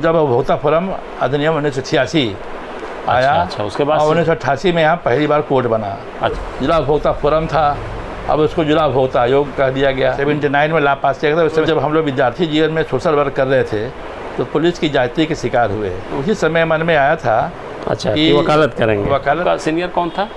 जब उपभोक्ता फोरम अधिनियम 1986 आया, अच्छा, उसके बाद 1988 में यहाँ पहली बार कोर्ट बना। अच्छा, जिला उपभोक्ता फोरम था, अब उसको जिला उपभोक्ता आयोग कह दिया गया। 79 में ला पास किया गया था। उस समय जब हम लोग विद्यार्थी जीवन में सोशल वर्क कर रहे थे तो पुलिस की ज्यादती के शिकार हुए। उसी समय मन में आया था अच्छा कि वकालत करेंगे। वकालत का सीनियर कौन था?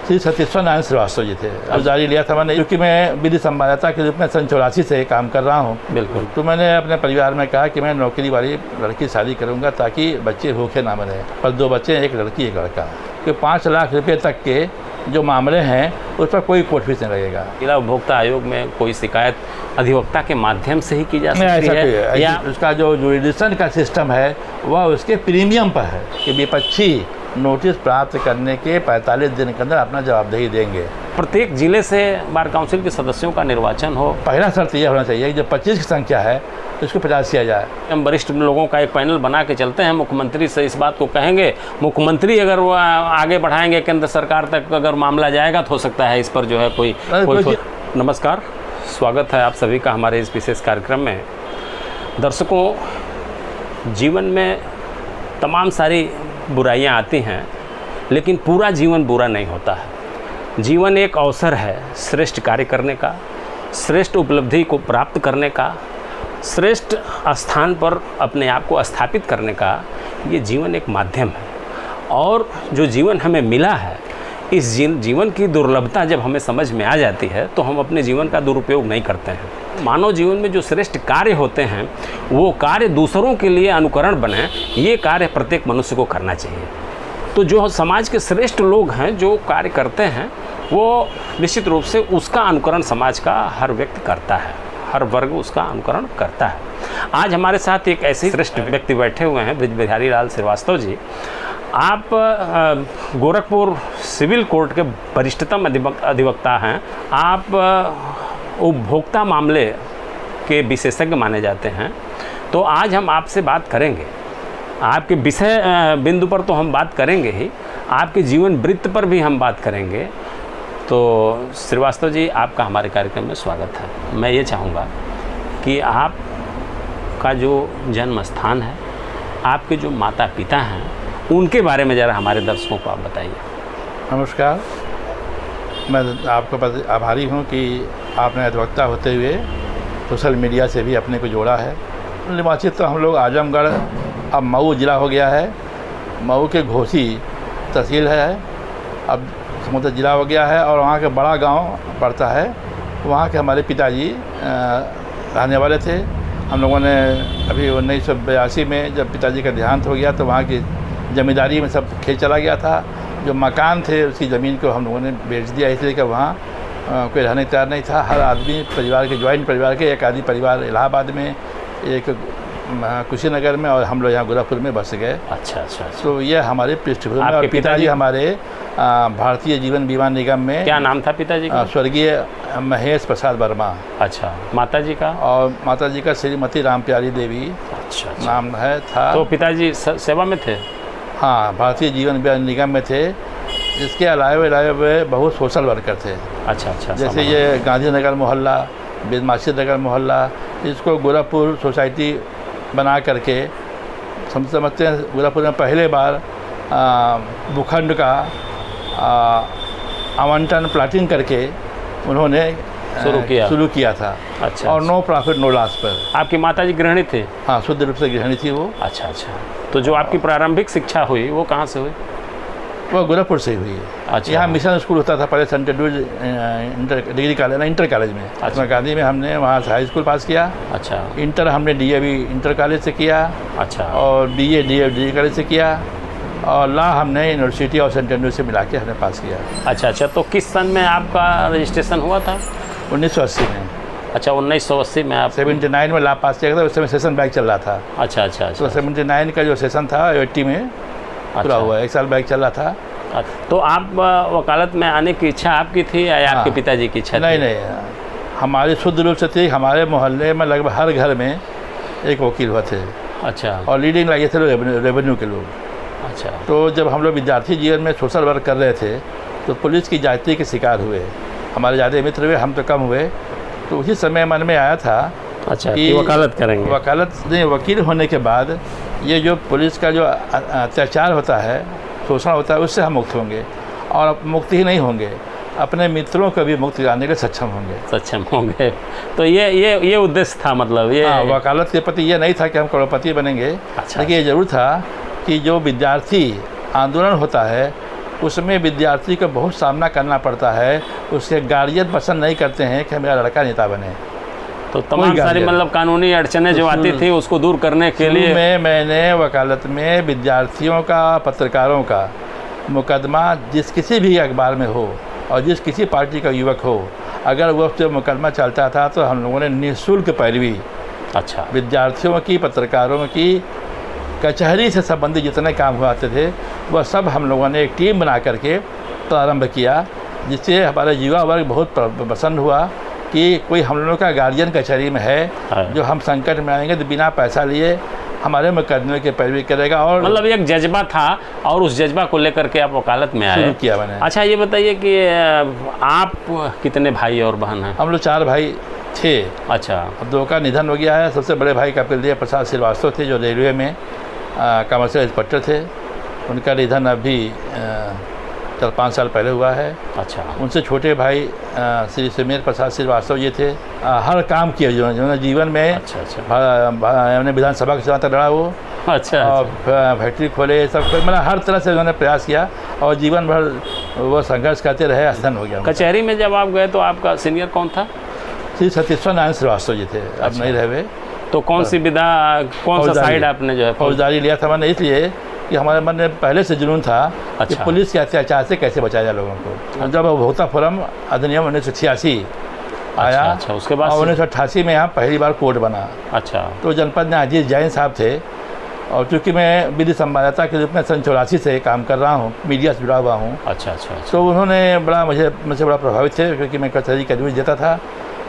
श्री सतीश्वर नारायण श्रीवास्तव जी थे। अब जारी लिया था मैंने, क्योंकि मैं विधि संवाददाता के रूप में सन 84 से काम कर रहा हूँ। बिल्कुल। तो मैंने अपने परिवार में कहा कि मैं नौकरी वाली लड़की शादी करूँगा ताकि बच्चे भूखे ना मरे। पर 2 बच्चे, एक लड़की एक लड़का, कि 5 लाख रुपये तक के जो मामले हैं उस पर कोई कोर्ट फीस नहीं लगेगा। जिला उपभोक्ता आयोग में कोई शिकायत अधिवक्ता के माध्यम से ही की जा सकती है या उसका जो जुरिडिक्शन का सिस्टम है वह उसके प्रीमियम पर है कि विपक्षी नोटिस प्राप्त करने के 45 दिन के अंदर अपना जवाबदेही देंगे। प्रत्येक जिले से बार काउंसिल के सदस्यों का निर्वाचन हो। पहला शर्त यह होना चाहिए कि जब 25 की संख्या है तो इसको 50 किया जाए। हम वरिष्ठ लोगों का एक पैनल बना के चलते हैं, मुख्यमंत्री से इस बात को कहेंगे। मुख्यमंत्री अगर वो आगे बढ़ाएंगे केंद्र सरकार तक अगर मामला जाएगा तो हो सकता है इस पर जो है कोई नमस्कार, स्वागत है आप सभी का हमारे इस विशेष कार्यक्रम में। दर्शकों, जीवन में तमाम सारी बुराइयां आती हैं, लेकिन पूरा जीवन बुरा नहीं होता है। जीवन एक अवसर है श्रेष्ठ कार्य करने का, श्रेष्ठ उपलब्धि को प्राप्त करने का, श्रेष्ठ स्थान पर अपने आप को स्थापित करने का। ये जीवन एक माध्यम है, और जो जीवन हमें मिला है, इस जीवन की दुर्लभता जब हमें समझ में आ जाती है तो हम अपने जीवन का दुरुपयोग नहीं करते हैं। मानव जीवन में जो श्रेष्ठ कार्य होते हैं वो कार्य दूसरों के लिए अनुकरण बने, ये कार्य प्रत्येक मनुष्य को करना चाहिए। तो जो समाज के श्रेष्ठ लोग हैं जो कार्य करते हैं वो निश्चित रूप से उसका अनुकरण समाज का हर व्यक्ति करता है, हर वर्ग उसका अनुकरण करता है। आज हमारे साथ एक ऐसे श्रेष्ठ व्यक्ति बैठे हुए हैं, ब्रिज बिहारी लाल श्रीवास्तव जी। आप गोरखपुर सिविल कोर्ट के वरिष्ठतम अधिवक्ता हैं। आप उपभोक्ता मामले के विशेषज्ञ माने जाते हैं। तो आज हम आपसे बात करेंगे, आपके विषय बिंदु पर तो हम बात करेंगे ही, आपके जीवन वृत्त पर भी हम बात करेंगे। तो श्रीवास्तव जी, आपका हमारे कार्यक्रम में स्वागत है। मैं ये चाहूँगा कि आपका जो जन्म स्थान है, आपके जो माता पिता हैं, उनके बारे में ज़रा हमारे दर्शकों को आप बताइए। नमस्कार, मैं आपका आभारी हूँ कि आपने अधिवक्ता होते हुए सोशल मीडिया से भी अपने को जोड़ा है। निवासित तो हम लोग आजमगढ़, अब मऊ जिला हो गया है। मऊ के घोसी तहसील है, अब समुद्र जिला हो गया है, और वहाँ के बड़ा गांव पड़ता है। वहाँ के हमारे पिताजी रहने वाले थे। हम लोगों ने अभी 1982 में जब पिताजी का देहांत हो गया तो वहाँ की ज़मींदारी में सब खेत चला गया था। जो मकान थे उसकी ज़मीन को हम लोगों ने बेच दिया, इसलिए कि वहाँ कोई रहने तैयार नहीं था। हर आदमी परिवार के, ज्वाइंट परिवार के, एक आदमी परिवार इलाहाबाद में, एक कुशीनगर में, और हम लोग यहाँ गोरखपुर में बस गए। अच्छा। तो ये हमारे पृष्ठभूमि। और पिताजी हमारे भारतीय जीवन बीमा निगम में। क्या नाम था पिताजी का? स्वर्गीय महेश प्रसाद वर्मा। अच्छा। माता जी का? और माता जी का श्रीमती राम प्यारी देवी। अच्छा। नाम है था। तो पिताजी सेवा में थे? हाँ, भारतीय जीवन बीमा निगम में थे। इसके अलावा बहुत सोशल वर्कर थे। अच्छा। जैसे ये गांधीनगर मोहल्ला, बेदमाशी नगर मोहल्ला, इसको गोरखपुर सोसाइटी बना करके समझते हैं। गोरखपुर में पहले बार भूखंड का आवंटन प्लाटिंग करके उन्होंने शुरू किया था। अच्छा। और नो प्रॉफिट नो लॉस पर। आपकी माताजी गृहिणी थी? हाँ, शुद्ध रूप से गृहिणी थी वो। अच्छा। तो जो आपकी प्रारंभिक शिक्षा हुई वो कहाँ से हुई? वो गोरखपुर से हुई है। अच्छा। यहाँ मिशन स्कूल होता था पहले, Saint Edward degree college, inter college में। अच्छा। गांधी में हमने वहाँ से हाई स्कूल पास किया। अच्छा। इंटर हमने DAV इंटर कॉलेज से किया। अच्छा। और BA डिग्री कॉलेज से किया, और लॉ हमने यूनिवर्सिटी ऑफ सेंट एंड्रूज से मिला के हमने पास किया। अच्छा। तो किस सन में आपका रजिस्ट्रेशन हुआ था? 1980 में। अच्छा, 1980 में आप 79 में लॉ पास किया था। उस समय सेशन बैक चल रहा था। अच्छा। तो 79 का जो सेशन था 80 में पूरा हुआ। 1 साल बैक चल रहा था। तो आप वकालत में आने की इच्छा आपकी थी या आपके पिताजी की इच्छा? नहीं, हमारी शुद्ध रूप से थी। हमारे मोहल्ले में लगभग हर घर में एक वकील हुआ थे। अच्छा। और लीडिंग लगे थे रेवेन्यू के लोग। अच्छा। तो जब हम लोग विद्यार्थी जीवन में सोशल वर्क कर रहे थे तो पुलिस की ज्यादती के शिकार हुए। हमारे ज़्यादा मित्र हुए, हम तो कम हुए। तो उसी समय मन में आया था कि वकालत करेंगे। वकालत नहीं, वकील होने के बाद ये जो पुलिस का जो अत्याचार होता है, शोषण होता है, उससे हम मुक्त होंगे। और मुक्त ही नहीं होंगे, अपने मित्रों को भी मुक्त कराने के सक्षम होंगे। तो ये उद्देश्य था, मतलब ये वकालत के प्रति ये नहीं था कि हम करोड़पति बनेंगे। अच्छा, लेकिन ये ज़रूर था कि जो विद्यार्थी आंदोलन होता है उसमें विद्यार्थी को बहुत सामना करना पड़ता है, उसके गार्जियन पसंद नहीं करते हैं कि मेरा लड़का नेता बने। तो तमाम सारी मतलब कानूनी अड़चनें जो आती थी उसको दूर करने के लिए मैंने वकालत में विद्यार्थियों का, पत्रकारों का मुकदमा जिस किसी भी अखबार में हो और जिस किसी पार्टी का युवक हो, अगर वो जो मुकदमा चलता था तो हम लोगों ने निःशुल्क पैरवी, अच्छा, विद्यार्थियों की, पत्रकारों की, कचहरी से संबंधित जितने काम हुआते थे वह सब हम लोगों ने एक टीम बना करके प्रारंभ किया, जिससे हमारा युवा वर्ग बहुत पसंद हुआ कि कोई हम लोगों का गार्जियन कचहरी में है जो हम संकट में आएंगे तो बिना पैसा लिए हमारे मुकदमे की पैरवी करेगा। और मतलब एक जज्बा था और उस जज्बा को लेकर के आप वकालत में आए। शुरू किया मैंने। अच्छा, ये बताइए कि आप कितने भाई और बहन हैं? हम लोग 4 भाई थे। अच्छा, अब 2 का निधन हो गया है। सबसे बड़े भाई कपिल देव प्रसाद श्रीवास्तव थे जो रेलवे में कमर्शियल इंस्पेक्टर थे। उनका निधन अभी 4-5 साल पहले हुआ है। अच्छा, उनसे छोटे भाई श्री सुमेर प्रसाद श्रीवास्तव ये थे। हर काम किया जिन्होंने जीवन में। हमने विधानसभा के चुनाव तक लड़ा वो। अच्छा, और फैक्ट्री खोले, सब मतलब हर तरह से उन्होंने प्रयास किया और जीवन भर वो संघर्ष करते रहे। निधन हो गया। कचहरी में जब आप गए तो आपका सीनियर कौन था? श्री सतीश्वर नारायण श्रीवास्तव जी थे। अब नहीं रहे वे। तो कौन सी विधा, कौन सा साइड आपने जो है? फौजदारी लिया था मैंने, इसलिए कि हमारे मन में पहले से जुनून था कि पुलिस के अत्याचार से कैसे बचाया जाए लोगों को। जब उपभोक्ता फोरम अधिनियम 1986 आया, अच्छा, उसके बाद 1988 में यहाँ पहली बार कोर्ट बना। अच्छा, तो जनपद में अजीत जैन साहब थे और चूँकि मैं विधि संवाददाता के रूप में सन 84 से काम कर रहा हूँ, मीडिया से जुड़ा हुआ हूँ। अच्छा, तो उन्होंने मुझसे बड़ा प्रभावित थे क्योंकि मैं कचहरी का न्यूज़ देता था।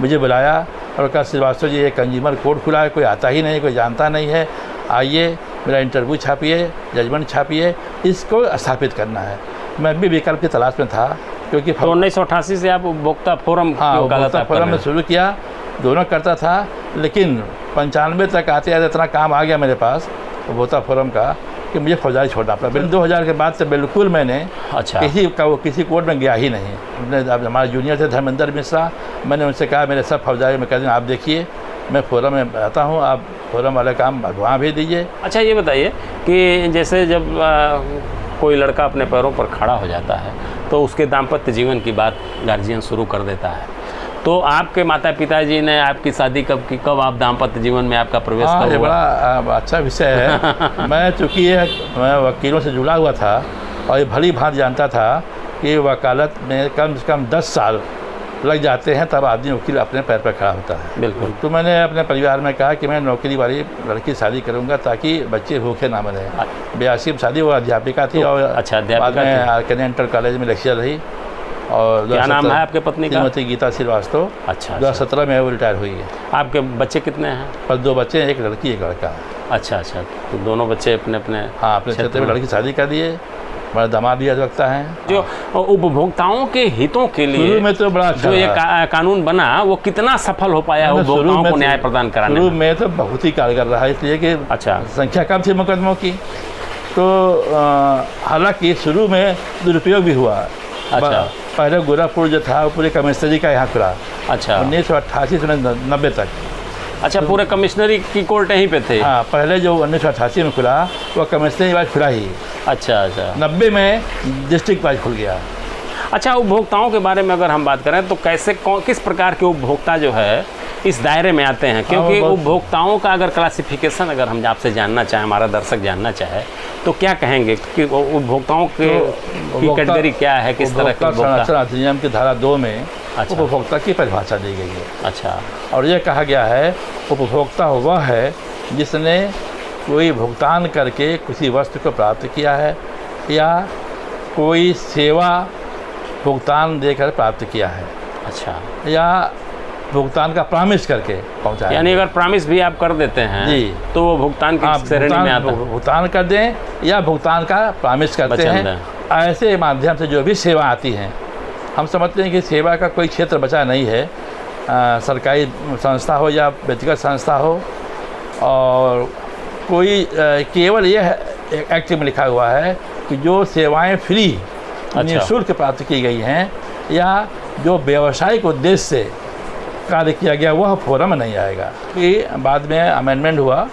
मुझे बुलाया और कहा श्रीवास्तव जी एक कंज्यूमर कोर्ट खुला है, कोई आता ही नहीं, कोई जानता नहीं है, आइए मेरा इंटरव्यू छापिए, जजमेंट छापिए, इसको स्थापित करना है। मैं भी विकल्प की तलाश में था क्योंकि 1988 से आप उपभोक्ता फोरम उपभोक्ता फोरम में शुरू किया, दोनों करता था। लेकिन 95 तक आते आते इतना काम आ गया मेरे पास उपभोक्ता फोरम का कि मुझे फौजदारी छोड़ना पड़ा। 2000 के बाद से बिल्कुल मैंने किसी कोर्ट में गया ही नहीं। अब हमारे जूनियर थे धर्मेंद्र मिश्रा, मैंने उनसे कहा मेरे सब फौजदारी में कर दें, आप देखिए मैं फोरम में रहता हूँ, आप फोरम वाले काम वहाँ भेज दीजिए। अच्छा, ये बताइए कि जैसे जब कोई लड़का अपने पैरों पर खड़ा हो जाता है तो उसके दाम्पत्य जीवन की बात गार्जियन शुरू कर देता है। तो आपके माता पिताजी ने आपकी शादी कब की, कब आप दाम्पत्य जीवन में आपका प्रवेश कब हुआ? ये बड़ा अच्छा विषय है। मैं चूँकि मैं वकीलों से जुड़ा हुआ था और ये भली भांति जानता था कि वकालत में कम से कम 10 साल लग जाते हैं तब आदमी वकील अपने पैर पर खड़ा होता है। बिल्कुल। तो मैंने अपने परिवार में कहा कि मैं नौकरी वाली लड़की शादी करूंगा ताकि बच्चे भूखे ना मरे। 82 में शादी, वो अध्यापिका थी। और अच्छा, बाद में आरके इंटर कॉलेज में लेक्चर रही। और क्या नाम है आपके पत्नी का? श्रीमती गीता श्रीवास्तव। अच्छा, 2017 में वो रिटायर हुई है। आपके बच्चे कितने हैं? बस 2 बच्चे हैं, एक लड़की एक लड़का। अच्छा, तो दोनों बच्चे अपने अपने क्षेत्र में लड़की शादी कर दिए। हमारे दामाद भी अधिवक्ता हैं। जो उपभोक्ताओं के हितों के लिए शुरू में तो बड़ा अच्छा जो ये कानून बना वो कितना सफल हो पाया उपभोक्ताओं को न्याय प्रदान कराने में? शुरू में तो बहुत ही कारगर रहा, इसलिए कि संख्या कम थी मुकदमों की। तो हालांकि शुरू में दुरुपयोग भी हुआ। अच्छा, पहले गोरखपुर जो था वो पूरे कमिश्नरी का यहाँ खुला। अच्छा, 1988 से 90 तक। अच्छा, पूरे कमिश्नरी की कोर्ट यहीं पे थे? हाँ, पहले जो 1988 में खुला वो कमिश्नरी वाइज खुला ही। अच्छा, 90 में डिस्ट्रिक्ट वाइज खुल गया। अच्छा, उपभोक्ताओं के बारे में अगर हम बात करें तो कैसे किस प्रकार के उपभोक्ता जो है इस दायरे में आते हैं? क्योंकि उपभोक्ताओं का अगर क्लासिफिकेशन अगर हम आपसे जानना चाहें, हमारा दर्शक जानना चाहे, तो क्या कहेंगे कि उपभोक्ताओं की कैटेगरी क्या है, किस तरह के उपभोक्ता? अधिनियम की धारा 2 में उपभोक्ता की परिभाषा दी गई है। अच्छा, और यह कहा गया है उपभोक्ता वह है जिसने कोई भुगतान करके किसी वस्तु को प्राप्त किया है या कोई सेवा भुगतान देकर प्राप्त किया है। अच्छा, या भुगतान का प्रॉमिस करके पहुंचाया। यानी अगर प्रॉमिस भी आप कर देते हैं जी तो वो भुगतान की श्रेणी में आता है। भुगतान कर दें या भुगतान का प्रॉमिस करते हैं, ऐसे माध्यम से जो भी सेवा आती हैं। हम समझते हैं कि सेवा का कोई क्षेत्र बचा नहीं है, सरकारी संस्था हो या व्यक्तिगत संस्था हो, और कोई केवल यह एक्ट में लिखा हुआ है कि जो सेवाएं फ्री निःशुल्क प्राप्त की गई हैं या जो व्यावसायिक उद्देश्य से कार्य किया गया वह फोरम नहीं आएगा। कि बाद में अमेंडमेंट हुआ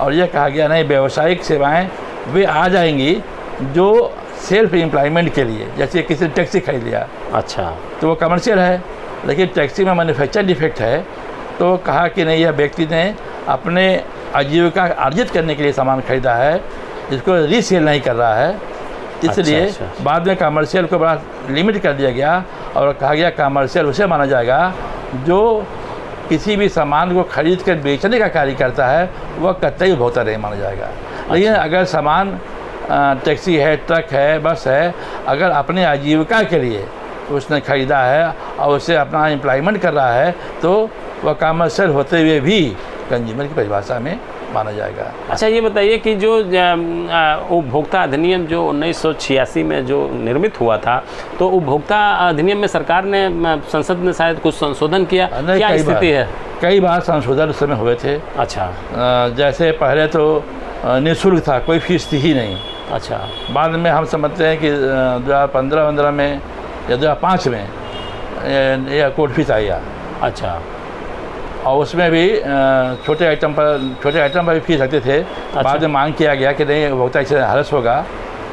और यह कहा गया नहीं, व्यावसायिक सेवाएं वे आ जाएंगी जो सेल्फ एम्प्लॉयमेंट के लिए, जैसे किसी ने टैक्सी खरीद लिया, अच्छा, तो वो कमर्शियल है, लेकिन टैक्सी में मैन्युफैक्चर डिफेक्ट है, तो कहा कि नहीं, यह व्यक्ति ने अपने आजीविका अर्जित करने के लिए सामान खरीदा है, इसको रीसेल नहीं कर रहा है, इसलिए अच्छा। बाद में कमर्शियल को बड़ा लिमिट कर दिया गया और कहा गया कमर्शियल उसे माना जाएगा जो किसी भी सामान को खरीद कर बेचने का कार्य करता है, वह कतई उपभोक्ता नहीं माना जाएगा। लेकिन अगर सामान टैक्सी है, ट्रक है, बस है, अगर अपने आजीविका के लिए उसने खरीदा है और उसे अपना एम्प्लॉयमेंट कर रहा है, तो वह कमर्शियल होते हुए भी कंज्यूमर की परिभाषा में माना जाएगा। अच्छा, ये बताइए कि जो उपभोक्ता अधिनियम जो 1986 में जो निर्मित हुआ था, तो उपभोक्ता अधिनियम में सरकार ने, संसद ने शायद कुछ संशोधन किया, क्या स्थिति है? कई बार संशोधन उस समय हुए थे। अच्छा, जैसे पहले तो निःशुल्क था, कोई फीस थी ही नहीं। अच्छा, बाद में हम समझते हैं कि 2015 में या 2005 में यह कोर्ट फीस आई। अच्छा, और उसमें भी छोटे आइटम पर भी फीस रखते थे। अच्छा। बाद में मांग किया गया कि नहीं, उपभोक्ता इससे हरस होगा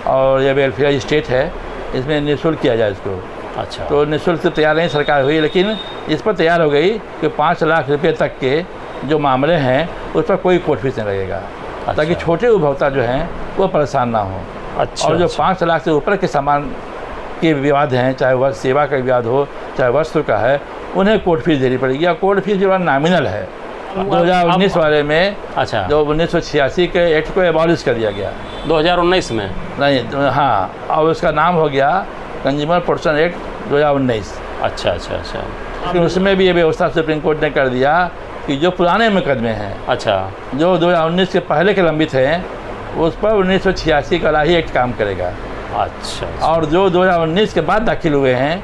और ये वेलफेयर स्टेट है, इसमें निःशुल्क किया जाए इसको। अच्छा, तो निःशुल्क से तैयार नहीं सरकार हुई, लेकिन इस पर तैयार हो गई कि 5 लाख रुपये तक के जो मामले हैं उस पर कोई कोर्ट फीस नहीं लगेगा। अच्छा। ताकि छोटे उपभोक्ता जो हैं वो परेशान ना हो। अच्छा, और जो अच्छा। 5 लाख से ऊपर के सामान के विवाद हैं, चाहे वह सेवा का विवाद हो चाहे वस्तु का है, उन्हें कोर्ट फीस देनी पड़ेगी। और कोर्ट फीस जो नामिनल है, 2019 वाले में, अच्छा, जो 1986 के एक्ट को एबॉलिश कर दिया गया 2019 में, नहीं, हाँ, और उसका नाम हो गया कंज्यूमर प्रोटेक्शन एक्ट 2019। अच्छा अच्छा अच्छा, लेकिन उसमें भी ये व्यवस्था सुप्रीम कोर्ट ने कर दिया कि जो पुराने मुकदमे हैं, अच्छा, जो 2019 के पहले के लंबित हैं, उस पर 1986 का ही एक्ट काम करेगा। अच्छा, और जो 2019 के बाद दाखिल हुए हैं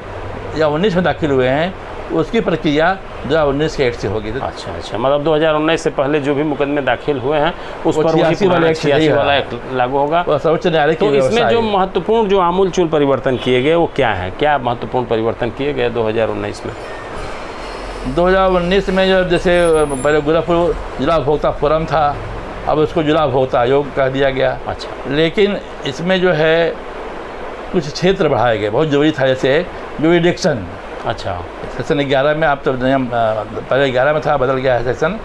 या 19 में दाखिल हुए हैं, उसकी प्रक्रिया 2019 के एक्ट से होगी। अच्छा अच्छा, मतलब 2019 से पहले जो भी मुकदमे दाखिल हुए हैं उस पर वही 86 वाला एक्ट लागू होगा। सर्वोच्च न्यायालय की तो इसमें व्यवस्था जो है। महत्वपूर्ण, जो आमूलचूल परिवर्तन किए गए वो क्या है? क्या महत्वपूर्ण परिवर्तन किए गए 2019 में? 2019 में जो, जैसे पहले गोरखपुर जिला उपभोक्ता फोरम था, अब उसको जिला उपभोक्ता आयोग कह दिया गया। अच्छा, लेकिन इसमें जो है कुछ क्षेत्र बढ़ाए गए, बहुत जरूरी था। जैसे जुरिडिक्शन, अच्छा, सेक्शन 11 में, आप तो नियम पहले 11 में था, बदल गया है सेक्शन।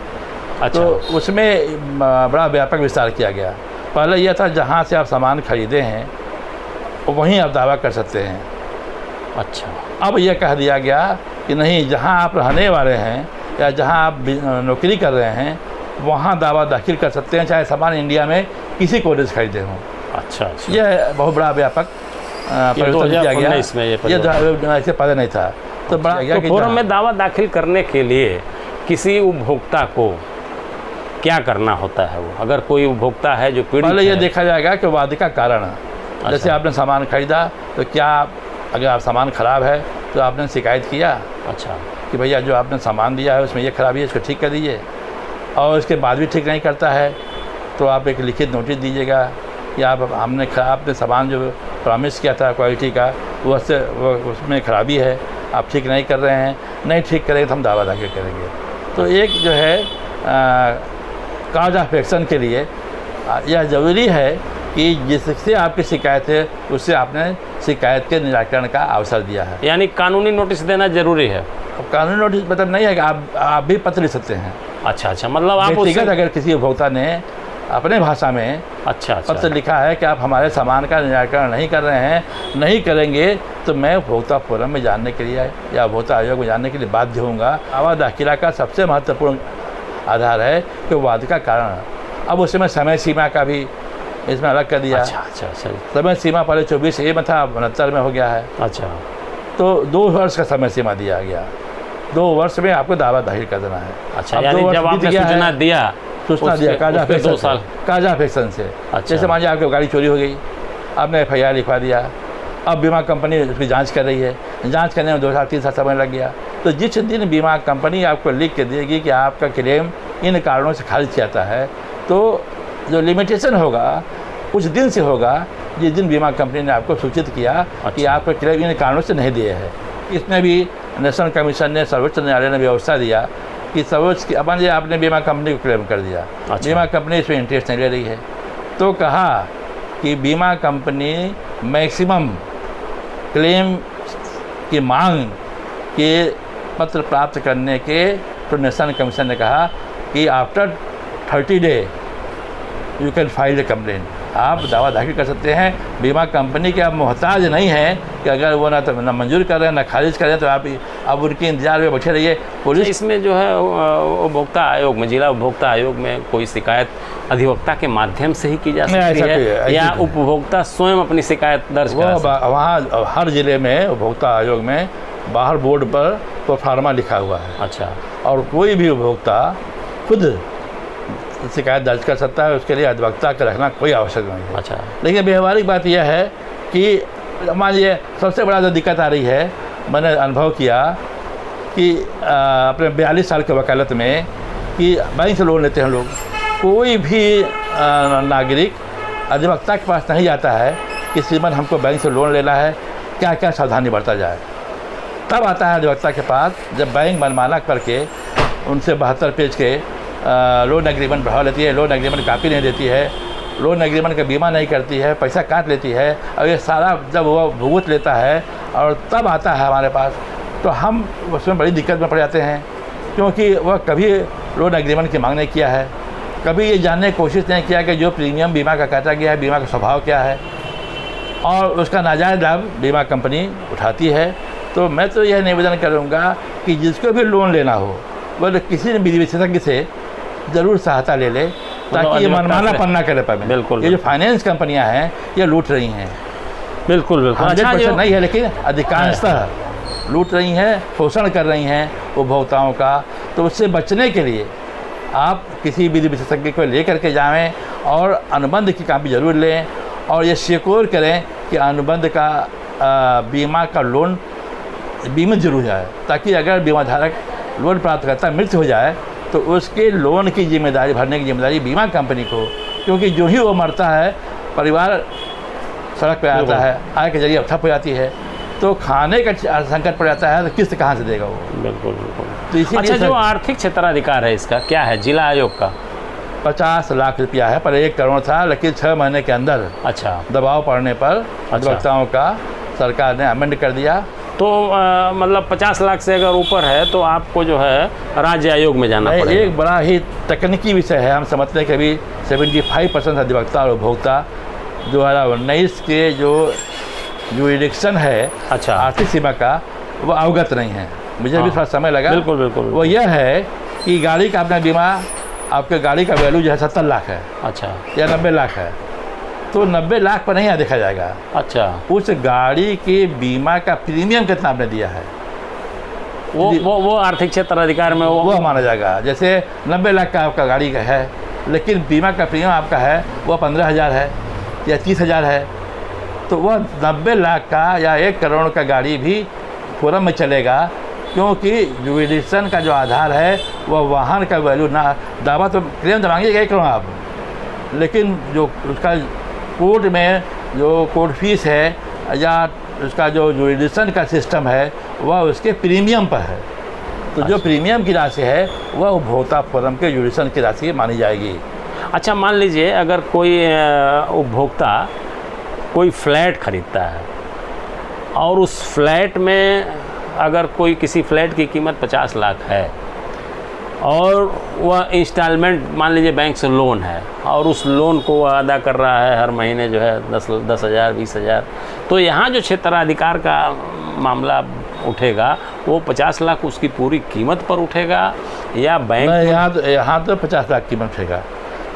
अच्छा, तो उसमें बड़ा व्यापक विस्तार किया गया। पहले यह था जहाँ से आप सामान खरीदे हैं वहीं आप दावा कर सकते हैं। अच्छा, अब यह कह दिया गया कि नहीं, जहाँ आप रहने वाले हैं या जहाँ आप नौकरी कर रहे हैं वहाँ दावा दाखिल कर सकते हैं, चाहे सामान इंडिया में किसी कोने से खरीदे हों। अच्छा, अच्छा, यह बहुत बड़ा व्यापक परिवर्तन किया गया। 2019 में ये ऐसे पहले नहीं था। तो बड़ा तो फोरम में दावा दाखिल करने के लिए किसी उपभोक्ता को क्या करना होता है? वो अगर कोई उपभोक्ता है जो पीड़ित पहले है, ये देखा जाएगा कि वादे का कारण। जैसे आपने सामान खरीदा, तो क्या अगर आप सामान ख़राब है तो आपने शिकायत किया, अच्छा, कि भैया जो आपने सामान दिया है उसमें ये खराबी है, इसको ठीक कर दीजिए। और इसके बाद भी ठीक नहीं करता है तो आप एक लिखित नोटिस दीजिएगा कि आपने सामान जो प्रॉमिस किया था क्वालिटी का, वो उसमें खराबी है, आप ठीक नहीं कर रहे हैं, नहीं ठीक करेंगे तो हम दावा दाखिल करेंगे। तो एक जो है काज ऑफ एक्शन के लिए यह ज़रूरी है कि जिससे आपकी शिकायत है उससे आपने शिकायत के निराकरण का अवसर दिया है। यानी कानूनी नोटिस देना जरूरी है। अब कानूनी नोटिस मतलब नहीं है कि आप भी पत्र लिख सकते हैं। अच्छा अच्छा, मतलब आप व्यक्तिगत अगर किसी उपभोक्ता ने अपने भाषा में अच्छा पत्र लिखा है कि आप हमारे सामान का निराकरण नहीं कर रहे हैं, नहीं करेंगे तो मैं उपभोक्ता फोरम में जानने के लिए या उपभोक्ता आयोग में जानने के लिए बाध्य होऊंगा। दावा दाखिला का सबसे महत्वपूर्ण आधार है कि वाद का कारण। अब उसमें समय सीमा का भी इसमें अलग कर दिया। अच्छा अच्छा अच्छा, समय सीमा पहले 24A में था, 69 में हो गया है। अच्छा, तो 2 वर्ष का समय सीमा दिया गया। 2 वर्ष में आपको दावा दाखिल कर देना है। अच्छा, यानी जब आपने सूचना दिया काजा अफेक्शन से। अच्छा। जैसे मान लीजिए आपकी गाड़ी चोरी हो गई, आपने FIR लिखवा दिया, अब बीमा कंपनी उसकी जांच कर रही है, जांच करने में 2 साल 3 साल समय लग गया। तो जिस दिन बीमा कंपनी आपको लिख के देगी कि आपका क्लेम इन कारणों से खारिज किया जाता है, तो जो लिमिटेशन होगा कुछ दिन से होगा, जिस दिन बीमा कंपनी ने आपको सूचित किया कि आपको क्लेम इन कारणों से नहीं दिए हैं। इसमें भी नेशनल कमीशन ने, सर्वोच्च न्यायालय ने व्यवस्था दिया कि सर्वोच्च की अपन आपने बीमा कंपनी को क्लेम कर दिया, बीमा कंपनी इसमें इंटरेस्ट नहीं ले रही है, तो कहा कि बीमा कंपनी मैक्सिमम क्लेम की मांग के पत्र प्राप्त करने के, तो नेशनल कमीशन ने कहा कि after 30 day you can file the complaint, आप दावा दाखिल कर सकते हैं। बीमा कंपनी के आप मोहताज नहीं हैं कि अगर वो ना मंजूर कर रहे हैं ना खारिज कर रहे हैं तो आप उनके इंतजार में बैठे रहिए। पुलिस इसमें जो है उपभोक्ता आयोग में, जिला उपभोक्ता आयोग में कोई शिकायत अधिवक्ता के माध्यम से ही की जा सकती है या उपभोक्ता स्वयं अपनी शिकायत दर्ज करा सकता है? वहाँ हर जिले में उपभोक्ता आयोग में बाहर बोर्ड पर प्रोफार्मा लिखा हुआ है। अच्छा। और कोई भी उपभोक्ता खुद शिकायत दर्ज कर सकता है, उसके लिए अधिवक्ता का रखना कोई आवश्यक नहीं है। अच्छा। लेकिन व्यवहारिक बात यह है कि मान लीजिए सबसे बड़ा जो दिक्कत आ रही है, मैंने अनुभव किया कि अपने 42 साल के वकालत में कि बैंक से लोन लेते हैं लोग, कोई भी नागरिक अधिवक्ता के पास नहीं जाता है कि श्रीमान हमको बैंक से लोन लेना है, क्या क्या सावधानी बरता जाए। तब आता है अधिवक्ता के पास जब बैंक मनमाना करके उनसे 72 पेज के लोन एग्रीमेंट बढ़ा लेती है, लोन एग्रीमेंट कापी नहीं देती है, लोन एग्रीमेंट का बीमा नहीं करती है, पैसा काट लेती है, और ये सारा जब वो भुगत लेता है और तब आता है हमारे पास, तो हम उसमें बड़ी दिक्कत में पड़ जाते हैं, क्योंकि वह कभी लोन एग्रीमेंट की मांग नहीं किया है, कभी ये जानने की कोशिश नहीं किया कि जो प्रीमियम बीमा का काटा गया है, बीमा का स्वभाव क्या है, और उसका नाजायज़ लाभ बीमा कंपनी उठाती है। तो मैं तो यह निवेदन करूँगा कि जिसको भी लोन लेना हो वह किसी विधि विशेषज्ञ से ज़रूर सहायता ले ले, ताकि ये मनमाना पन्ना करे पाए। बिल्कुल। ये जो फाइनेंस कंपनियां हैं ये लूट रही हैं। बिल्कुल बिल्कुल। 100% नहीं है, लेकिन अधिकांशतः लूट रही हैं, शोषण कर रही हैं उपभोक्ताओं का। तो उससे बचने के लिए आप किसी विधि विशेषज्ञ को ले करके जाएँ और अनुबंध की कापी ज़रूर लें, और ये सिक्योर करें कि अनुबंध का बीमा का लोन बीमित जरूर जाए, ताकि अगर बीमाधारक लोन प्राप्त करता मृत्यु हो जाए तो उसके लोन की जिम्मेदारी भरने की जिम्मेदारी बीमा कंपनी को, क्योंकि जो ही वो मरता है परिवार सड़क पे आता है, आय के जरिए ठप हो जाती है, तो खाने का संकट पड़ जाता है, तो किस्त कहाँ से देगा वो। बिल्कुल बिल्कुल। तो इसीलिए अच्छा, जो आर्थिक क्षेत्राधिकार है इसका क्या है जिला आयोग का? 50 लाख रुपया है, पर 1 करोड़ था, लेकिन 6 महीने के अंदर अच्छा दबाव पड़ने पर अधिवक्ताओं का सरकार ने अमेंड कर दिया। तो मतलब 50 लाख से अगर ऊपर है तो आपको जो है राज्य आयोग में जाना पड़ेगा। एक बड़ा ही तकनीकी विषय है। हम समझते हैं कि अभी 75% अधिवक्ता और उपभोक्ता 2019 के जो यूरिडिक्शन है अच्छा आर्थिक सीमा का, वो अवगत नहीं है। मुझे भी थोड़ा समय लगा। बिल्कुल बिल्कुल। वो यह है कि गाड़ी का अपना बीमा, आपके गाड़ी का वैल्यू जो है 70 लाख है अच्छा या 90 लाख है, तो 90 लाख पर नहीं देखा जाएगा। अच्छा, उस गाड़ी के बीमा का प्रीमियम कितना आपने दिया है वो आर्थिक क्षेत्र अधिकार में वो माना जाएगा। जैसे 90 लाख का आपका गाड़ी का है, लेकिन बीमा का प्रीमियम आपका है वो 15,000 है या 30,000 है, तो वह 90 लाख का या 1 करोड़ का गाड़ी भी फोरम में चलेगा, क्योंकि जुडिशन का जो आधार है वह वाहन का वैल्यू ना, दावा तो क्लेम तो मांगेगा 1 करोड़ आप, लेकिन जो उसका कोर्ट में जो कोर्ट फीस है या उसका जो जुडिशन का सिस्टम है वह उसके प्रीमियम पर है। तो जो प्रीमियम की राशि है वह उपभोक्ता फोरम के जुडिशन की राशि मानी जाएगी। अच्छा, मान लीजिए अगर कोई उपभोक्ता कोई फ्लैट खरीदता है और उस फ्लैट में अगर कोई किसी फ्लैट की कीमत 50 लाख है और वह इंस्टॉलमेंट मान लीजिए बैंक से लोन है और उस लोन को वह अदा कर रहा है हर महीने जो है 10,000 20,000, तो यहाँ जो क्षेत्राधिकार का मामला उठेगा वो 50 लाख उसकी पूरी कीमत पर उठेगा या बैंक? यहाँ तो 50 लाख कीमत उठेगा।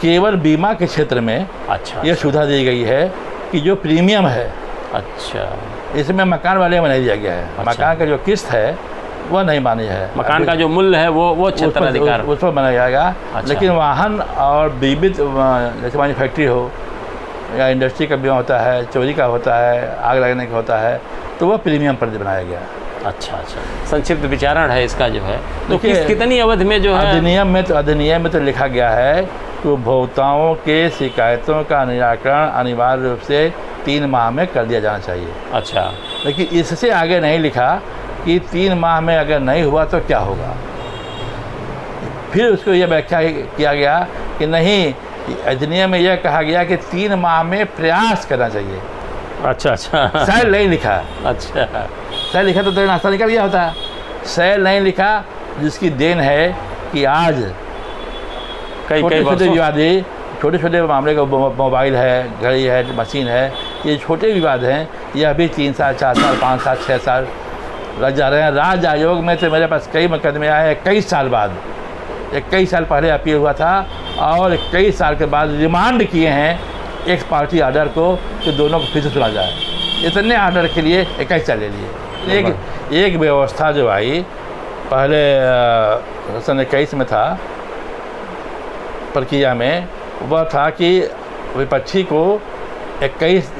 केवल बीमा के क्षेत्र में अच्छा ये सुविधा दी गई है कि जो प्रीमियम है, अच्छा, इसमें मकान वाले में नहीं दिया गया है। अच्छा। मकान का जो किस्त है वह नहीं मानी है, मकान का जो मूल्य है वो क्षेत्राधिकार उस पर माना जाएगा। अच्छा। लेकिन वाहन और बीमित जैसे मान फैक्ट्री हो या इंडस्ट्री का बीमा होता है, चोरी का होता है, आग लगने का होता है, तो वह प्रीमियम पर बनाया गया। अच्छा अच्छा, संक्षिप्त विचारण है इसका जो है। तो कितनी अवधि में जो है अधिनियम में तो लिखा गया है उपभोक्ताओं के शिकायतों का निराकरण अनिवार्य रूप से 3 माह में कर दिया जाना चाहिए। अच्छा, लेकिन इससे आगे नहीं लिखा कि 3 माह में अगर नहीं हुआ तो क्या होगा। फिर उसको यह व्याख्या किया गया कि नहीं, अधिनियम में यह कहा गया कि 3 माह में प्रयास करना चाहिए। अच्छा अच्छा शायद नहीं लिखा। अच्छा, शायद लिखा तो नाश्ता निकल गया होता। शायद नहीं लिखा, जिसकी देन है कि आज कई छोटे छोटे वर्षों विवादी, छोटे छोटे मामले का मोबाइल है, घड़ी है, मशीन है, ये छोटे विवाद हैं, यह भी 3 साल 4 साल 5 साल 6 साल लग जा रहे हैं। राज्य आयोग में तो मेरे पास कई मुकदमे आए 21 साल बाद। 21 साल पहले अपील हुआ था और 21 साल के बाद रिमांड किए हैं एक्स पार्टी ऑर्डर को कि दोनों को फिर से सुना जाए। इतने ऑर्डर के लिए 21 साल ले लिए। एक व्यवस्था जो आई पहले सन 21 में था प्रक्रिया में, वह था कि विपक्षी को 21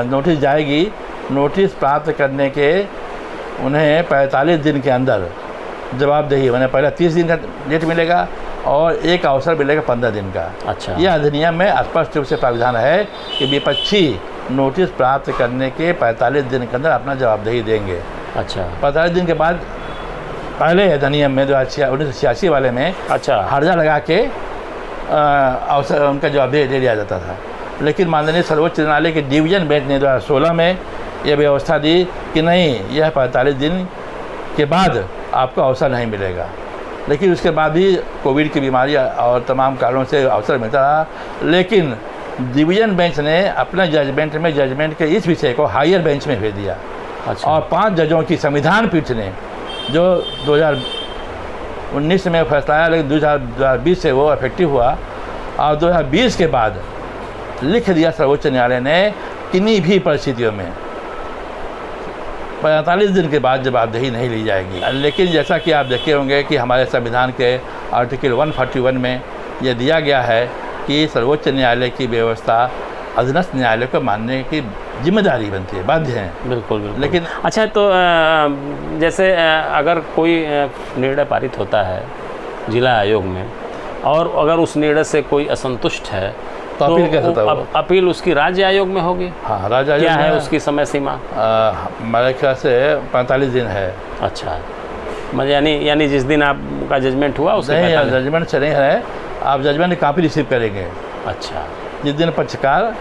नोटिस जाएगी, नोटिस प्राप्त करने के उन्हें 45 दिन के अंदर जवाबदेही, मैंने पहले 30 दिन का डेट मिलेगा और एक अवसर मिलेगा 15 दिन का। अच्छा, यह अधिनियम में स्पष्ट रूप से प्राविधान है कि विपक्षी नोटिस प्राप्त करने के 45 दिन के अंदर अपना जवाबदेही देंगे। अच्छा, 45 दिन के बाद पहले अधिनियम में 1986 वाले में अच्छा, हर्जा लगा के अवसर उनका जवाबदेही दे दिया जाता था। लेकिन माननीय सर्वोच्च न्यायालय के डिवीजन बेंच ने 2016 में यह व्यवस्था दी कि नहीं, यह 45 दिन के बाद आपको अवसर नहीं मिलेगा। लेकिन उसके बाद भी कोविड की बीमारी और तमाम कारणों से अवसर मिलता रहा। लेकिन डिवीजन बेंच ने अपने जजमेंट के इस विषय को हायर बेंच में भेज दिया। अच्छा, और 5 जजों की संविधान पीठ ने जो 2019 में फैसला आया, लेकिन 2020 से वो इफेक्टिव हुआ और 2020 के बाद लिख दिया सर्वोच्च न्यायालय ने किन्हीं भी परिस्थितियों में 45 दिन के बाद जवाबदेही नहीं ली जाएगी। लेकिन जैसा कि आप देखे होंगे कि हमारे संविधान के आर्टिकल 141 में यह दिया गया है कि सर्वोच्च न्यायालय की व्यवस्था अधीनस्थ न्यायालय को मानने की जिम्मेदारी बनती है, बाध्य हैं। बिल्कुल बिल्कुल। लेकिन अच्छा, तो जैसे अगर कोई निर्णय पारित होता है जिला आयोग में और अगर उस निर्णय से कोई असंतुष्ट है तो अपील कैसे होता है? अपील उसकी राज्य आयोग में होगी? हाँ, राज्य आयोग क्या है में उसकी समय सीमा? मेरे ख्याल से 45 दिन है। अच्छा, मतलब यानी जिस दिन आपका जजमेंट हुआ उसके नहीं, जजमेंट से नहीं है, आप जजमेंट की कापी रिसीव करेंगे। अच्छा, जिस दिन पक्षकार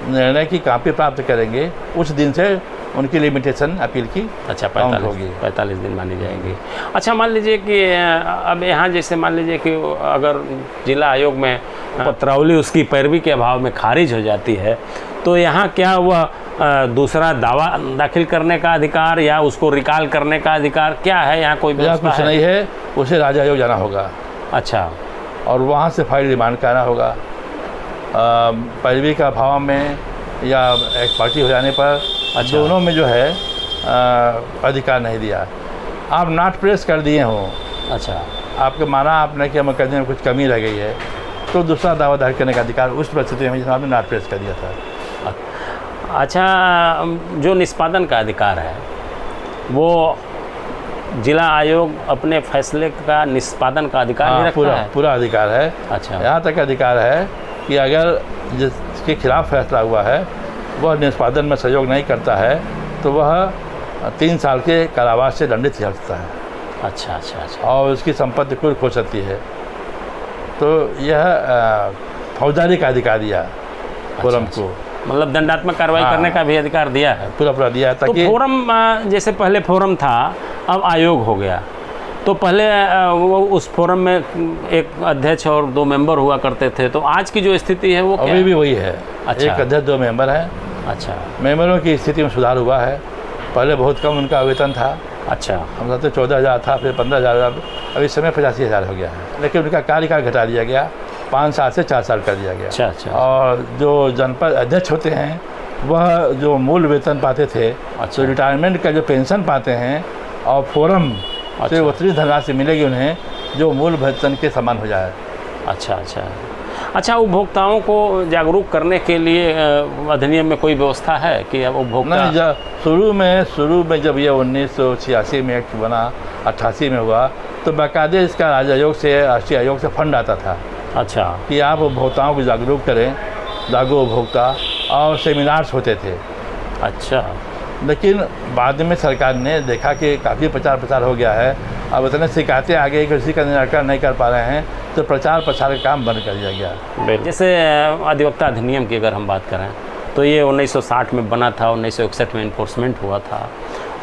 निर्णय की कापी प्राप्त करेंगे उस दिन से उनकी लिमिटेशन अपील की अच्छा, काउंट होगी। 45 दिन मानी जाएगी। अच्छा, मान लीजिए कि अब यहाँ जैसे मान लीजिए कि अगर जिला आयोग में पत्रावली उसकी पैरवी के अभाव में खारिज हो जाती है, तो यहाँ क्या वह दूसरा दावा दाखिल करने का अधिकार या उसको रिकॉल करने का अधिकार क्या है? यहाँ कोई व्यवस्था कुछ नहीं है, उसे राज्य आयोग जाना होगा। अच्छा, और वहाँ से फाइल रिमांड कराना होगा। पैरवी का अभाव में या एक पार्टी हो जाने पर अच्छा, दोनों में जो है अधिकार नहीं दिया। आप नॉट प्रेस कर दिए हों, अच्छा, आपके माना आपने कि मुकदमे में कुछ कमी रह गई है, तो दूसरा दावा दायर करने का अधिकार उस परिस्थिति में आपने नॉट प्रेस कर दिया था। अच्छा, जो निष्पादन का अधिकार है वो जिला आयोग अपने फैसले का निष्पादन का अधिकार भी रखता है? पूरा अधिकार है। अच्छा, यहाँ तक अधिकार है कि अगर जिसके खिलाफ फैसला हुआ है वह निष्पादन में सहयोग नहीं करता है तो वह 3 साल के कारावास से दंडित हो सकता है। अच्छा अच्छा अच्छा, और उसकी संपत्ति कुछ खो सकती है। तो यह फौजदारी का अधिकार दिया फोरम को, मतलब दंडात्मक कार्रवाई करने का भी अधिकार दिया है, पूरा दिया है। ताकि तो फोरम जैसे पहले फोरम था अब आयोग हो गया, तो पहले वो उस फोरम में एक अध्यक्ष और 2 मेंबर हुआ करते थे, तो आज की जो स्थिति है वो अभी भी वही है। अच्छा, एक अध्यक्ष 2 मेंबर हैं। अच्छा, मेंबरों की स्थिति में सुधार हुआ है। पहले बहुत कम उनका वेतन था। अच्छा, हम कहते 14,000 था, फिर 15,000, अभी इस समय 85,000 हो गया है। लेकिन उनका कार्यकाल घटा दिया गया, 5 साल से 4 साल कर दिया गया। अच्छा अच्छा, और जो जनपद अध्यक्ष होते हैं वह जो मूल वेतन पाते थे, अच्छा, तो रिटायरमेंट का जो पेंशन पाते हैं और फोरम से उतनी धनराशि मिलेगी उन्हें जो मूल वेतन के समान हो जाए। अच्छा अच्छा अच्छा, उपभोक्ताओं को जागरूक करने के लिए अधिनियम में कोई व्यवस्था है कि अब उपभोक्ता नहीं? शुरू में जब ये 1986 में एक्ट बना, 88 में हुआ, तो बाकायदे इसका राज्य आयोग से, राष्ट्रीय आयोग से फंड आता था। अच्छा। कि आप उपभोक्ताओं को जागरूक करें, जागो उपभोक्ता, और सेमिनार्स होते थे। अच्छा। लेकिन बाद में सरकार ने देखा कि काफ़ी प्रचार प्रसार हो गया है, अब इतने शिकायतें आ गई कि किसी का निराकरण नहीं कर पा रहे हैं, तो प्रचार प्रसार का काम बंद कर दिया गया। जैसे अधिवक्ता अधिनियम की अगर हम बात करें तो ये 1960 में बना था, 1961 में इन्फोर्समेंट हुआ था।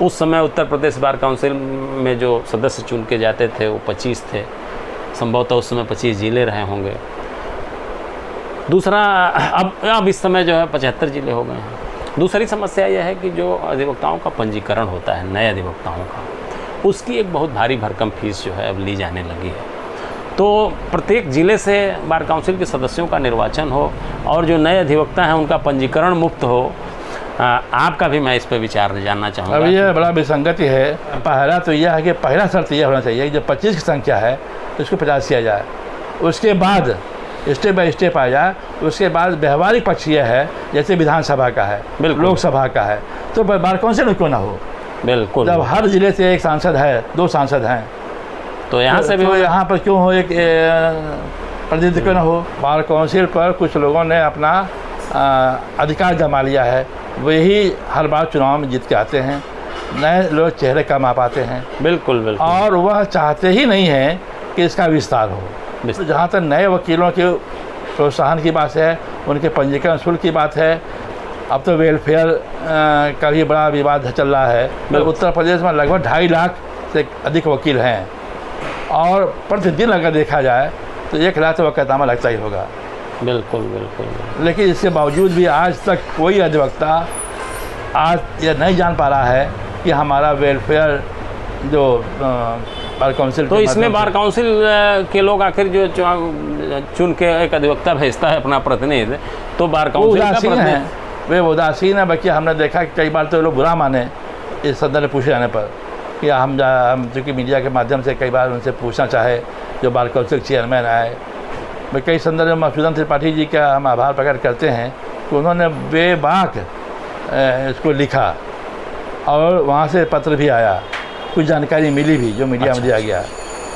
उस समय उत्तर प्रदेश बार काउंसिल में जो सदस्य चुन के जाते थे वो 25 थे, संभवतः उस समय 25 जिले रहे होंगे। दूसरा, अब इस समय जो है 75 जिले हो गए हैं। दूसरी समस्या यह है कि जो अधिवक्ताओं का पंजीकरण होता है, नए अधिवक्ताओं का, उसकी एक बहुत भारी भरकम फीस जो है अब ली जाने लगी है। तो प्रत्येक ज़िले से बार काउंसिल के सदस्यों का निर्वाचन हो और जो नए अधिवक्ता हैं उनका पंजीकरण मुफ्त हो। आपका भी मैं इस पर विचार जानना चाहूँगा। अब यह बड़ा विसंगति है। पहला तो यह है कि पहला शर्त यह होना चाहिए कि जब 25 की संख्या है तो इसको 50 किया जाए, उसके बाद स्टेप बाय स्टेप आ जाए। उसके बाद व्यवहारिक पक्ष यह है, जैसे विधानसभा का है, लोकसभा का है, तो बार काउंसिल में क्यों ना हो। बिल्कुल। जब हर जिले से एक सांसद है, 2 सांसद हैं, तो यहाँ से भी तो यहाँ पर क्यों हो एक प्रतिनिधित्व क्यों ना हो। बार काउंसिल पर कुछ लोगों ने अपना अधिकार जमा लिया है, वही हर बार चुनाव में जीत के आते हैं, नए लोग चेहरे कम आ पाते हैं। बिल्कुल बिल्कुल। और वह चाहते ही नहीं है कि इसका विस्तार हो। तो जहाँ तक नए वकीलों के प्रोत्साहन की बात है, उनके पंजीकरण शुल्क की बात है, अब तो वेलफेयर का भी बड़ा विवाद चल रहा है। उत्तर प्रदेश में लगभग 2.5 लाख से अधिक वकील हैं, और प्रतिदिन अगर देखा जाए तो 1 लाख तो वक़्तनामा लगता ही होगा। बिल्कुल बिल्कुल। लेकिन इसके बावजूद भी आज तक कोई अधिवक्ता आज यह नहीं जान पा रहा है कि हमारा वेलफेयर जो बार काउंसिल, तो इसमें बार काउंसिल के लोग आखिर जो चुन के एक अधिवक्ता भेजता है अपना प्रतिनिधि, तो बार काउंसिल का प्रतिनिधि वे उदासीन है। बल्कि हमने देखा कि कई बार तो लोग बुरा माने इस सदन में पूछे जाने पर, कि हम चूँकि मीडिया के माध्यम से कई बार उनसे पूछना चाहे जो बार काउंसिल चेयरमैन आए। मैं कई संदर्भ में मधुसूदन त्रिपाठी जी का हम आभार प्रकट करते हैं कि उन्होंने बेबाक इसको लिखा, और वहाँ से पत्र भी आया, कुछ जानकारी मिली भी जो मीडिया में दिया गया।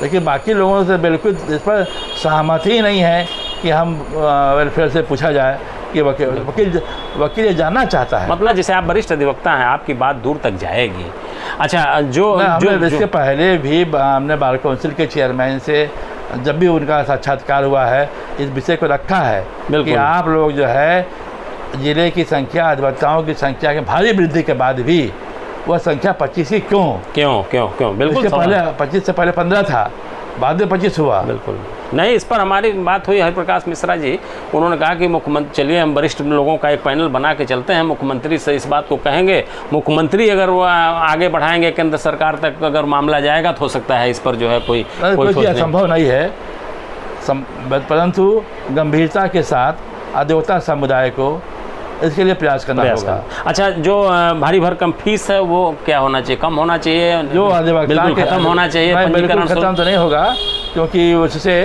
लेकिन बाकी लोगों से बिल्कुल इस पर सहमति ही नहीं है कि हम वेलफेयर से पूछा जाए कि वकील ये जानना चाहता है। मतलब जैसे आप वरिष्ठ अधिवक्ता हैं, आपकी बात दूर तक जाएगी। अच्छा, जो इसके पहले भी हमने बार काउंसिल के चेयरमैन से जब भी उनका साक्षात्कार हुआ है, इस विषय को रखा है कि आप लोग जो है जिले की संख्या, अधिवक्ताओं की संख्या के भारी वृद्धि के बाद भी वह संख्या 25 ही क्यों। बिल्कुल। पहले 25 से पहले 15 था, बाद में 25 हुआ। बिल्कुल नहीं, इस पर हमारी बात हुई हरिप्रकाश मिश्रा जी, उन्होंने कहा कि मुख्यमंत्री, चलिए हम वरिष्ठ लोगों का एक पैनल बना के चलते हैं, मुख्यमंत्री से इस बात को कहेंगे, मुख्यमंत्री अगर वो आगे बढ़ाएंगे केंद्र सरकार तक अगर मामला जाएगा तो हो सकता है इस पर जो है कोई संभव नहीं है। परंतु गंभीरता के साथ अधिवक्ता समुदाय को इसके लिए प्रयास करना होगा। अच्छा, जो भारी भरकम फीस है वो क्या होना चाहिए, कम होना चाहिए, जो अधिवक्ता खत्म होना चाहिए? बिल्कुल खत्म तो नहीं होगा, क्योंकि उससे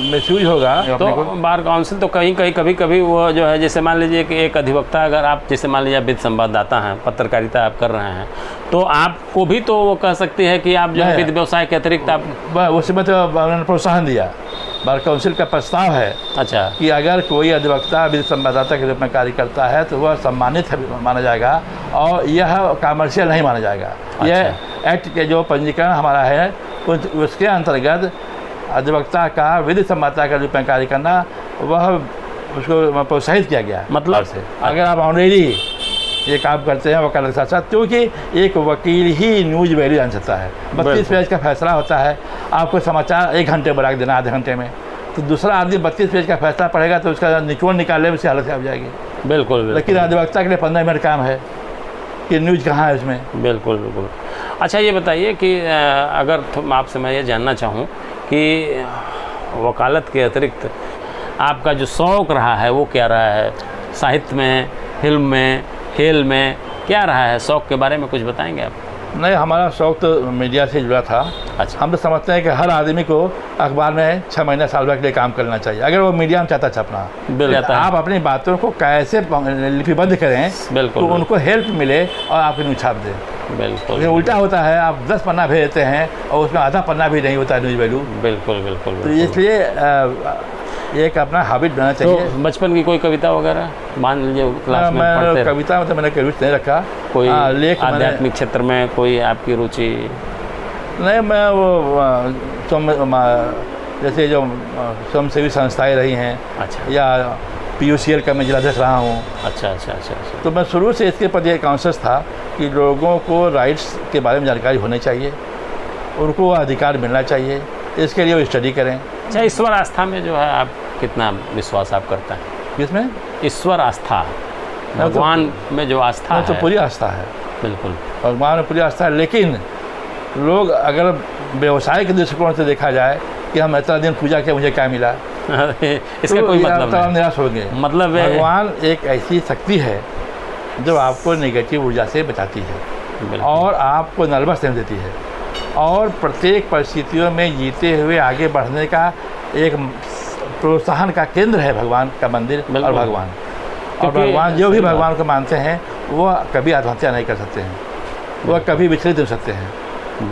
मिसयूज होगा। तो बार काउंसिल तो कभी कभी वो जो है, जैसे मान लीजिए कि एक अधिवक्ता, अगर आप जैसे मान लीजिए वित्त संवाददाता हैं, पत्रकारिता आप कर रहे हैं, तो आपको भी तो वो कह सकती है कि आप जो है वित्त व्यवसाय के अतिरिक्त आप उसमें तो उन्होंने प्रोत्साहन दिया। बार काउंसिल का प्रस्ताव है, अच्छा, कि अगर कोई अधिवक्ता वित्त संवाददाता के रूप में कार्य करता है तो वह सम्मानित माना जाएगा, और यह कमर्शियल नहीं माना जाएगा। अच्छा। यह एक्ट के जो पंजीकरण हमारा है उसके अंतर्गत अधिवक्ता का वित्त संवाददाता के रूप में कार्य करना, वह उसको प्रोत्साहित किया गया। मतलब से अगर आप ऑनरेडी ये काम करते हैं वकालत के साथ साथ, क्योंकि एक वकील ही न्यूज वैल्यू जान सकता है। 32 पेज का फैसला होता है, आपको समाचार 1 घंटे बढ़ा के देना, आधे घंटे में, तो दूसरा आदमी 32 पेज का फैसला पढ़ेगा तो उसका निचोड़ निकालने में उसकी हालत खराब जाएगी। बिल्कुल। लेकिन अधिवक्ता के लिए 15 मिनट काम है कि न्यूज कहाँ है उसमें। बिल्कुल। अच्छा, ये बताइए कि अगर आपसे मैं ये जानना चाहूँ कि वकालत के अतिरिक्त आपका जो शौक़ रहा है वो क्या रहा है? साहित्य में, फिल्म में, खेल में क्या रहा है? शौक़ के बारे में कुछ बताएंगे आप? नहीं, हमारा शौक़ तो मीडिया से जुड़ा था। अच्छा। हम तो समझते हैं कि हर आदमी को अखबार में 6 महीने साल भर के लिए काम करना चाहिए, अगर वो मीडिया में चाहता छपना। बिल्कुल। आप अपनी बातों को कैसे लिपिबद्ध करें, बिल्कुल, तो उनको हेल्प मिले और आपकी न्यूज छाप दें। बिल्कुल। ये उल्टा होता है, आप 10 पन्ना भेजते हैं और उसमें आधा पन्ना भी नहीं होता न्यूज वैल्यू। बिल्कुल। तो इसलिए एक अपना हैबिट बनाना तो चाहिए। बचपन की कोई कविता वगैरह मान लीजिए क्लास में मैं पढ़ते कविता मतलब मैंने कभी नहीं रखा। कोई लेख आध्यात्मिक क्षेत्र में कोई आपकी रुचि? नहीं, मैं वो जैसे जो स्वयंसेवी संस्थाएं रही हैं, अच्छा या PUCL का मैं जिलाध्यक्ष रहा हूँ, अच्छा अच्छा अच्छा अच्छा। तो मैं शुरू से इसके प्रति एक कॉन्शियस था कि लोगों को राइट्स के बारे में जानकारी होनी चाहिए, उनको अधिकार मिलना चाहिए, इसके लिए वो स्टडी करें। अच्छा, ईश्वर आस्था में जो है आप कितना विश्वास आप करते हैं? किसमें? ईश्वर आस्था, भगवान में जो आस्था है। तो पूरी आस्था है, बिल्कुल भगवान में पूरी आस्था है। लेकिन लोग अगर व्यवसाय के दृष्टिकोण से देखा जाए कि हम इतना दिन पूजा किया, मुझे क्या मिला, इसका कोई मतलब नहीं, नहीं। निराश हो गए। मतलब भगवान एक ऐसी शक्ति है जो आपको नेगेटिव ऊर्जा से बचाती है और आपको नर्वस नहीं देती है, और प्रत्येक परिस्थितियों में जीते हुए आगे बढ़ने का एक प्रोत्साहन का केंद्र है भगवान का मंदिर और भगवान। और भगवान जो भी भगवान को मानते हैं वो कभी आत्महत्या नहीं कर सकते हैं, वह कभी विचलित हो सकते हैं,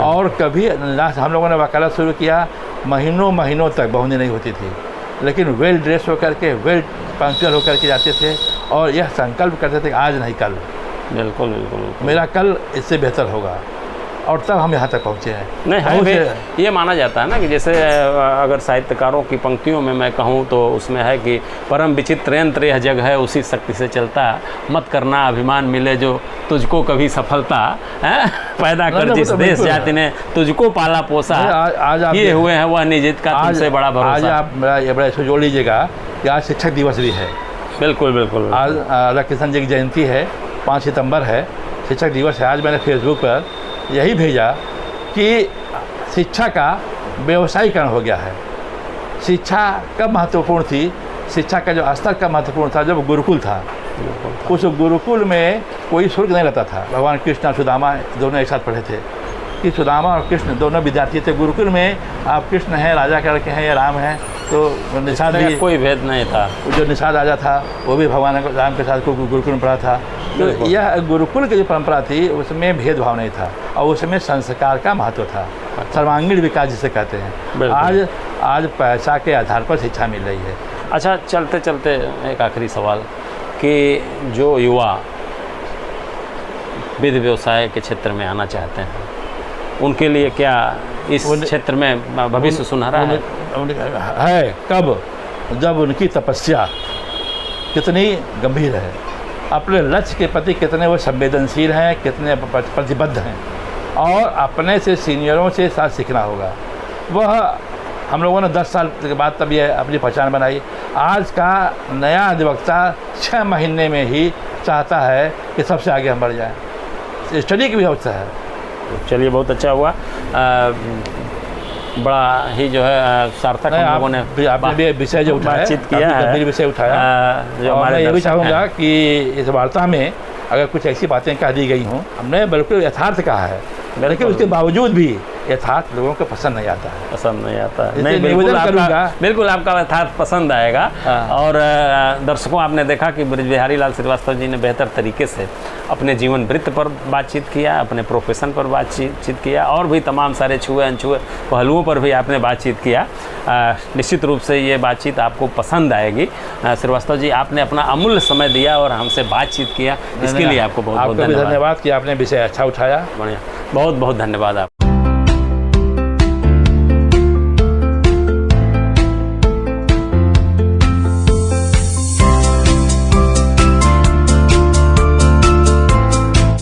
और कभी हम लोगों ने वकालत शुरू किया, महीनों महीनों तक बहुनी नहीं होती थी, लेकिन वेल ड्रेस होकर के, वेल पंक्चुअल होकर के जाते थे और यह संकल्प करते थे कि आज नहीं कल, बिल्कुल बिल्कुल मेरा कल इससे बेहतर होगा, और तब हम यहाँ तक पहुँचे हैं। नहीं है, ये माना जाता है ना कि जैसे अगर साहित्यकारों की पंक्तियों में मैं कहूँ तो उसमें है कि परम विचित्र यंत्र यह जग है, उसी शक्ति से चलता, मत करना अभिमान मिले जो तुझको कभी सफलता है, पैदा कर जिस देश जाति ने तुझको पाला पोसा, आज आप ये हुए हैं वह निजित का तुमसे बड़ा भरोसा। आज आप बड़ा इसको जोड़ लीजिएगा कि आज शिक्षक दिवस भी है। बिल्कुल बिल्कुल। आज राधा कृष्ण जी की जयंती है, 5 सितंबर है, शिक्षक दिवस है। आज मैंने फेसबुक पर यही भेजा कि शिक्षा का व्यवसायीकरण हो गया है। शिक्षा कब महत्वपूर्ण थी, शिक्षा का जो स्तर कब महत्वपूर्ण था, जब गुरुकुल था। उस गुरुकुल में कोई शुल्क नहीं लगता था। भगवान कृष्ण और सुदामा दोनों एक साथ पढ़े थे कि सुदामा और कृष्ण दोनों विद्यार्थी थे। गुरुकुल में आप कृष्ण हैं, राजा के लड़के हैं, या राम हैं, तो निषाद भी कोई भेद नहीं था। जो निषाद राजा था वो भी भगवान राम के साथ गुरुकुल में पढ़ा था। तो यह गुरुकुल की जो परंपरा थी उसमें भेदभाव नहीं था, और उसमें संस्कार का महत्व था, सर्वांगीण विकास जिसे कहते हैं। आज पैसा के आधार पर शिक्षा मिल रही है। अच्छा, चलते चलते एक आखिरी सवाल कि जो युवा विधि व्यवसाय के क्षेत्र में आना चाहते हैं उनके लिए क्या इस क्षेत्र में भविष्य सुनहरा है? कब? जब उनकी तपस्या कितनी गंभीर है, अपने लक्ष्य के प्रति कितने वो संवेदनशील हैं, कितने प्रतिबद्ध हैं, और अपने से सीनियरों से साथ सीखना होगा। वह हम लोगों ने 10 साल के बाद तब ये अपनी पहचान बनाई। आज का नया अधिवक्ता 6 महीने में ही चाहता है कि सबसे आगे हम बढ़ जाएं। स्टडी की भी आवश्यकता है। चलिए, बहुत अच्छा हुआ, बड़ा ही जो है सार्थक हम लोगों ने आपने भी विषय जो उठाया, बातचीत किया है, विषय उठाया, जो मैं ये भी चाहूँगा कि इस वार्ता में अगर कुछ ऐसी बातें कह दी गई हों, हमने बिल्कुल यथार्थ कहा है, लेकिन उसके बावजूद भी यथार्थ लोगों को पसंद नहीं आता है। पसंद नहीं आता है। नहीं, बिल्कुल आपका यथार्थ पसंद आएगा। और दर्शकों, आपने देखा कि ब्रजबिहारी लाल श्रीवास्तव जी ने बेहतर तरीके से अपने जीवन वृत्त पर बातचीत किया, अपने प्रोफेशन पर बातचीत किया, और भी तमाम सारे छुए अनछुए पहलुओं पर भी आपने बातचीत किया। निश्चित रूप से ये बातचीत आपको पसंद आएगी। श्रीवास्तव जी, आपने अपना अमूल्य समय दिया और हमसे बातचीत किया, इसके लिए आपको बहुत बहुत धन्यवाद कि आपने विषय अच्छा उठाया। बढ़िया, बहुत बहुत धन्यवाद आप।